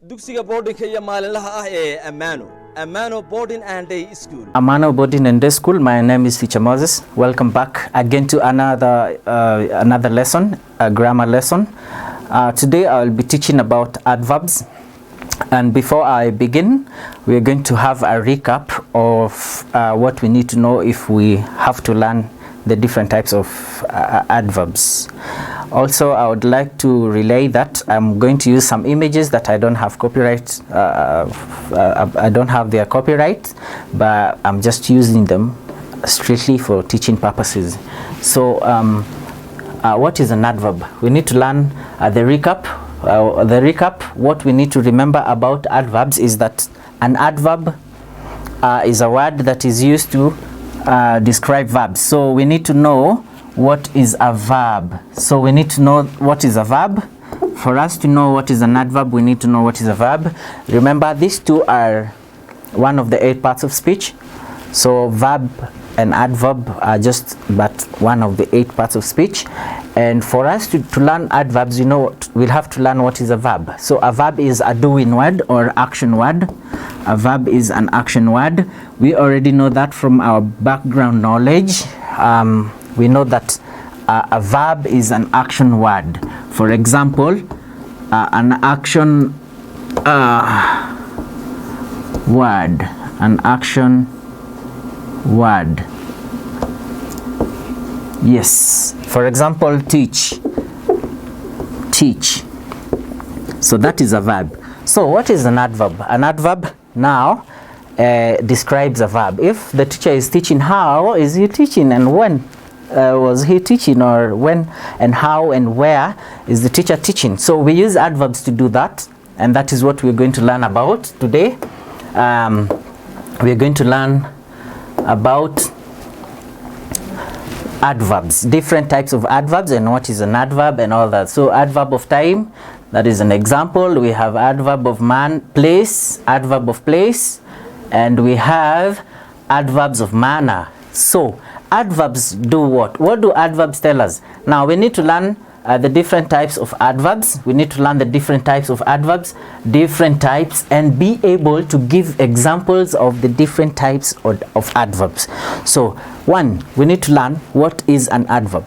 dugsiga boardingka iyo maalinlaha ah ee Amano Boarding and Day School. Amano Boarding and Day School. My name is Teacher Moses. Welcome back again to another lesson, a grammar lesson. Today I will be teaching about adverbs. And before I begin, we are going to have a recap of what we need to know if we have to learn the different types of adverbs. Also, I would like to relay that I'm going to use some images that I don't have copyright. I don't have their copyright, but I'm just using them strictly for teaching purposes. So, what is an adverb? We need to learn the recap. What we need to remember about adverbs is that an adverb is a word that is used to describe verbs. So we need to know what is a verb. So we need to know what is a verb. For us to know what is an adverb, we need to know what is a verb. Remember, these two are one of the 8 parts of speech. So verb and adverb are just but one of the 8 parts of speech. And for us to learn adverbs, you know, we'll have to learn what is a verb. So a verb is a doing word or action word. A verb is an action word. We already know that from our background knowledge. We know that a verb is an action word. For example, an action word, an action word. Yes. For example, teach. Teach. So that is a verb. So what is an adverb? An adverb now describes a verb. If the teacher is teaching, how is he teaching, and when was he teaching, or when and how and where is the teacher teaching? So we use adverbs to do that, and that is what we're going to learn about today. We're going to learn about adverbs, different types of adverbs, and what is an adverb and all that. So adverb of time, that is an example. We have adverb of place, adverb of place, and we have adverbs of manner. So adverbs do what? What do adverbs tell us? Now we need to learn the different types of adverbs. We need to learn the different types of adverbs, different types, and be able to give examples of the different types of adverbs. So 1, we need to learn what is an adverb.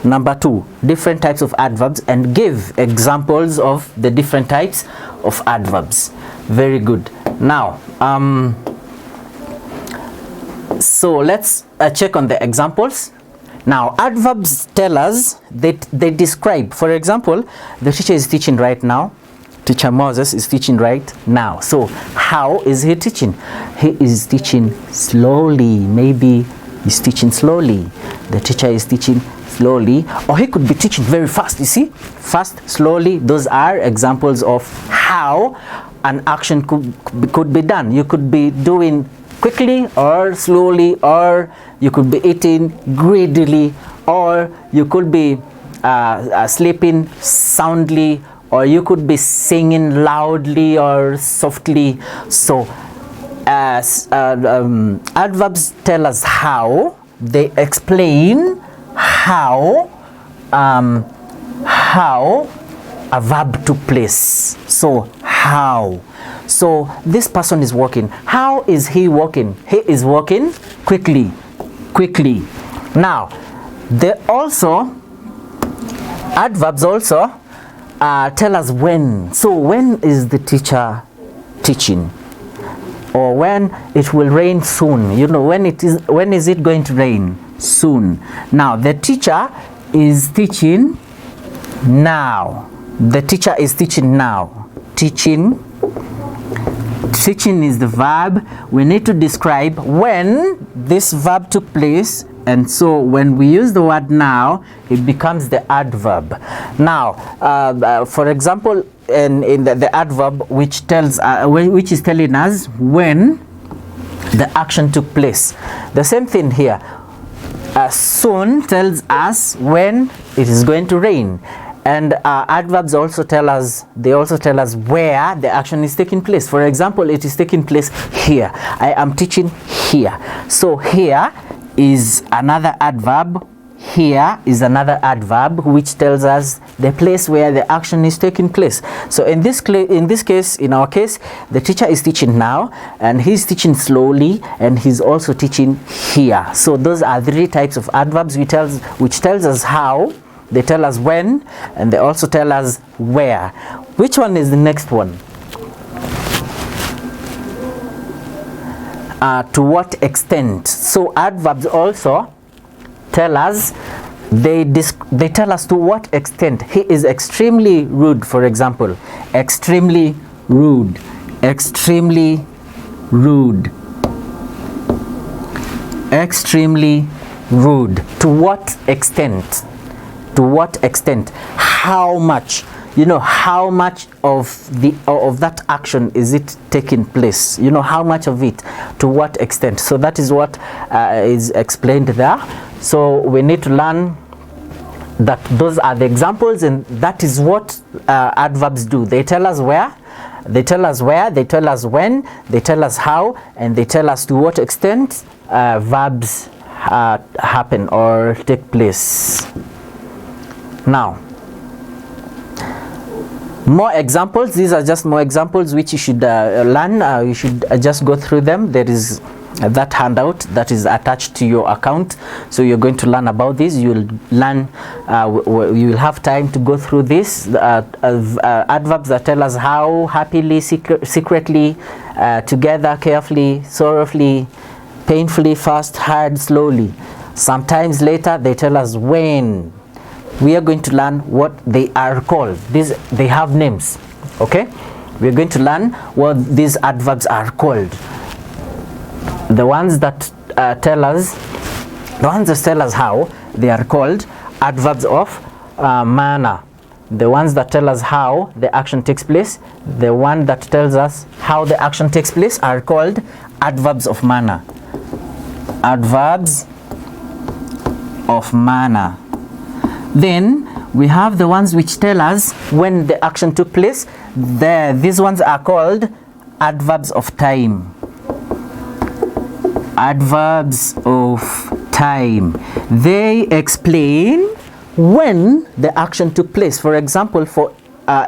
Number 2, different types of adverbs, and give examples of the different types of adverbs. Very good. Now, so let's check on the examples. Now, adverbs tell us that they describe. For example, the teacher is teaching right now. Teacher Moses is teaching right now. So, how is he teaching? He is teaching slowly. Maybe he's teaching slowly. The teacher is teaching slowly, or he could be teaching very fast. You see, fast, slowly. Those are examples of how an action could be done. You could be doing quickly or slowly, or you could be eating greedily, or you could be sleeping soundly, or you could be singing loudly or softly. So adverbs tell us how. They explain how a verb took place. So how. So this person is walking. How is he walking? He is walking quickly. Now, adverbs also tell us when. So when is the teacher teaching? Or when it will rain soon. You know, when is it going to rain? Soon. Now, the teacher is teaching now. The teacher is teaching now. Teaching is the verb. We need to describe when this verb took place, and so when we use the word now, it becomes the adverb. Now, for example, in the adverb which is telling us when the action took place. The same thing here. Soon tells us when it is going to rain. And adverbs also tell us where the action is taking place. For example, it is taking place here. I am teaching here. So here is another adverb here is another adverb which tells us the place where the action is taking place. So in this case, in our case, the teacher is teaching now, and he's teaching slowly, and he's also teaching here. So those are 3 types of adverbs which tells us how, they tell us when, and they also tell us where. Which one is the next one? To what extent. So adverbs also tell us, they tell us to what extent. He is extremely rude, for example. Extremely rude. Extremely rude. Extremely rude. To what extent? To what extent? How much? You know, how much of that action is it taking place? You know, how much of it? To what extent? So that is what is explained there. So we need to learn that those are the examples, and that is what adverbs do. They tell us where, they tell us where, they tell us when, they tell us how, and they tell us to what extent verbs happen or take place. Now, more examples. These are just more examples which you should learn. You should just go through them. There is that handout that is attached to your account, so you're going to learn about this. You will learn, you will have time to go through this. Adverbs that tell us how: happily, secretly, together, carefully, sorrowfully, painfully, fast, hard, slowly. Sometimes later they tell us when. We are going to learn what they are called. They have names. Okay, we're going to learn what these adverbs are called. The ones that tell us how, they are called adverbs of manner. The ones that tell us how the action takes place, the one that tells us how the action takes place, are called adverbs of manner. Adverbs of manner. Then we have the ones which tell us when the action took place. These ones are called adverbs of time. Adverbs of time. They explain when the action took place. For example, for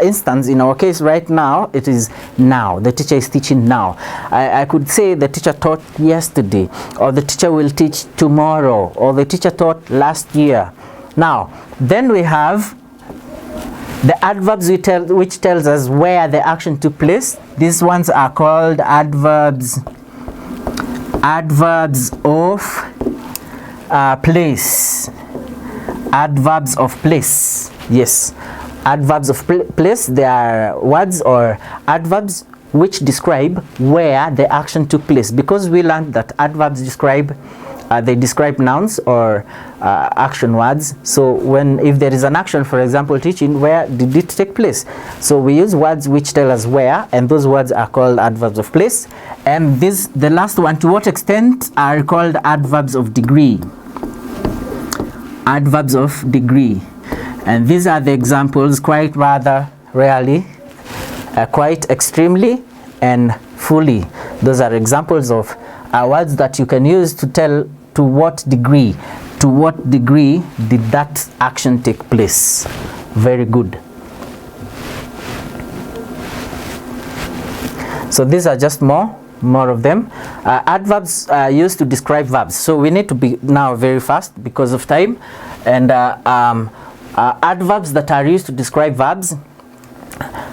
instance, in our case right now, it is now. The teacher is teaching now. I could say the teacher taught yesterday, or the teacher will teach tomorrow, or the teacher taught last year. Now, then we have the adverbs which tells us where the action took place. These ones are called adverbs of place. Adverbs of place. Yes, adverbs of place. They are words or adverbs which describe where the action took place, because we learned that adverbs describe nouns or action words. So if there is an action, for example teaching, where did it take place? So we use words which tell us where, and those words are called adverbs of place. And the last one, to what extent, are called adverbs of degree. Adverbs of degree. And these are the examples: quite, rather, rarely, quite, extremely, and fully. Those are examples of words that you can use to tell to what degree did that action take place. Very good. So these are just more of them. Adverbs are used to describe verbs, so we need to be now very fast because of time. And adverbs that are used to describe verbs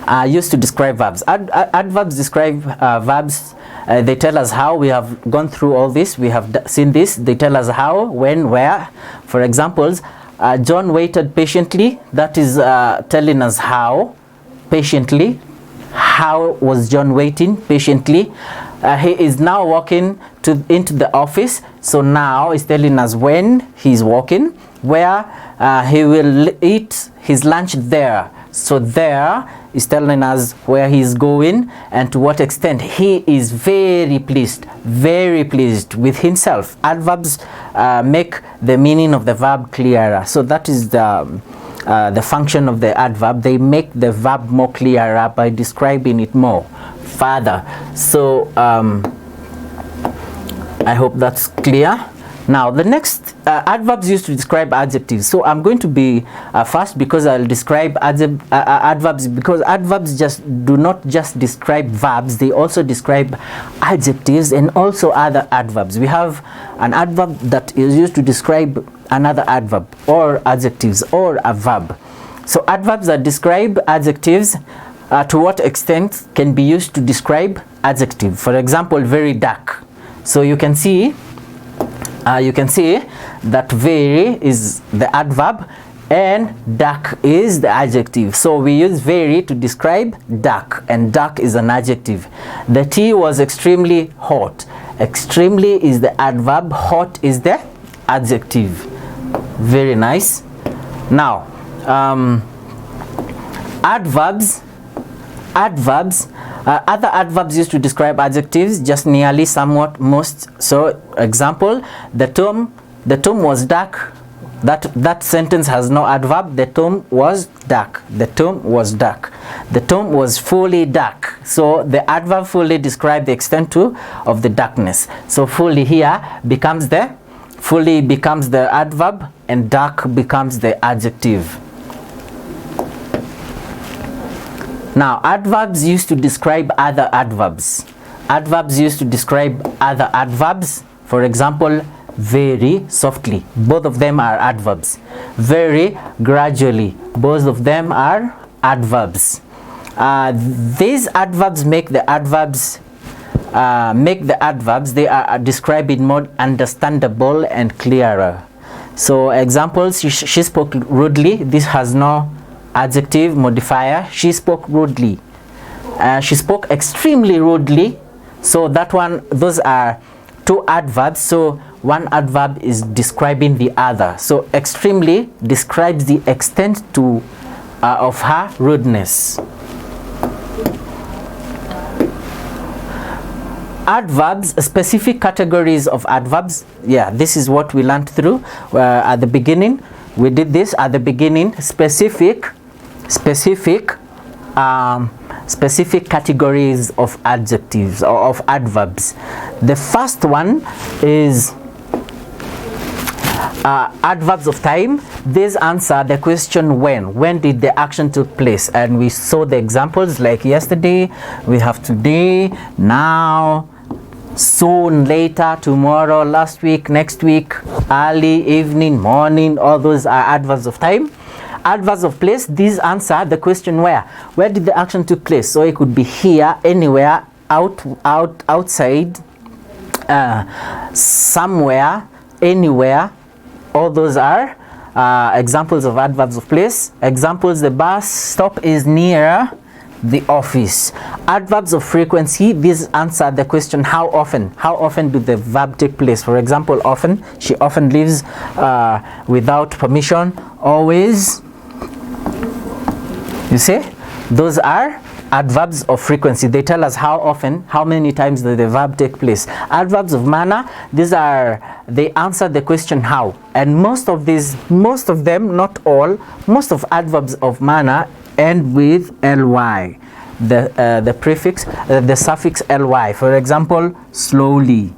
are used to describe verbs. Adverbs describe verbs. They tell us how. We have gone through all this. We have seen this. They tell us how, when, where. For examples, John waited patiently. That is telling us how. Patiently. How was John waiting patiently? He is now walking into the office. So now it's telling us when he's walking. Where he will eat his lunch there. So there is telling us where he is going and to what extent. He is very pleased with himself. Adverbs make the meaning of the verb clearer. So that is the function of the adverb. They make the verb more clearer by describing it more further. So I hope that's clear. Now the next adverbs used to describe adjectives. So I'm going to be fast because I'll describe adverbs, because adverbs do not just describe verbs, they also describe adjectives and also other adverbs. We have an adverb that is used to describe another adverb or adjectives or a verb. So adverbs that describe adjectives, to what extent can be used to describe adjective. For example, very dark. So you can see that very is the adverb and dark is the adjective. So we use very to describe dark, and dark is an adjective. The tea was extremely hot. Extremely is the adverb, hot is the adjective. Very nice. Now adverbs, other adverbs used to describe adjectives, just nearly, somewhat, most. So example, the tomb was dark. That sentence has no adverb. The tomb was dark. The tomb was dark. The tomb was fully dark. So the adverb fully describes the extent of the darkness. So fully here becomes the adverb and dark becomes the adjective. Now adverbs used to describe other adverbs. Adverbs used to describe other adverbs. For example, very, softly, both of them are adverbs. Very, gradually, both of them are adverbs. These adverbs make the adverbs they are described in more understandable and clearer. So examples, she spoke rudely. This has no adjective modifier. She spoke rudely. She spoke extremely rudely. So those are two adverbs. So one adverb is describing the other. So extremely describes the extent of her rudeness. Adverbs, specific categories of adverbs. Yeah, this is what we learned through at the beginning. We did this at the beginning. Specific categories of adjectives or of adverbs. The first one is adverbs of time. These answer the question when did the action took place, and we saw the examples like yesterday. We have today, now, soon, later, tomorrow, last week, next week, early, evening, morning. All those are adverbs of time. Adverbs of place, these answer the question where did the action took place. So it could be here, anywhere, outside, somewhere, anywhere. All those are examples of adverbs of place. Examples, the bus stop is near the office. Adverbs of frequency, these answer the question how often do the verb take place. For example, often, she often leaves without permission. Always, you see, those are adverbs of frequency. They tell us how often, how many times the verb take place. Adverbs of manner, they answer the question how. And most of them, not all, most of adverbs of manner end with ly, the prefix, the suffix ly. For example, slowly,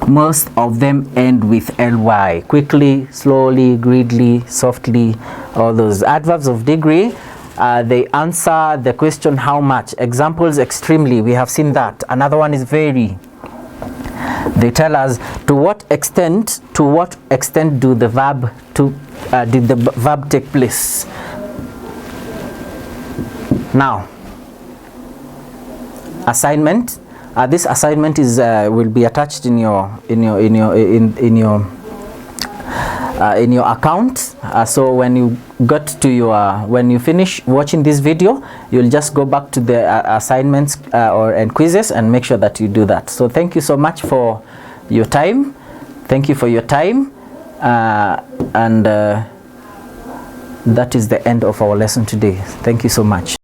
most of them end with ly. Quickly, slowly, greedily, softly. All those adverbs of degree, they answer the question how much. Examples, extremely, we have seen that. Another one is very. They tell us to what extent do the verb did the verb take place. Now, assignment. This assignment is will be attached in your account. So when you when you finish watching this video, you'll just go back to the assignments and quizzes and make sure that you do that. So thank you so much for your time. Thank you for your time, and that is the end of our lesson today. Thank you so much.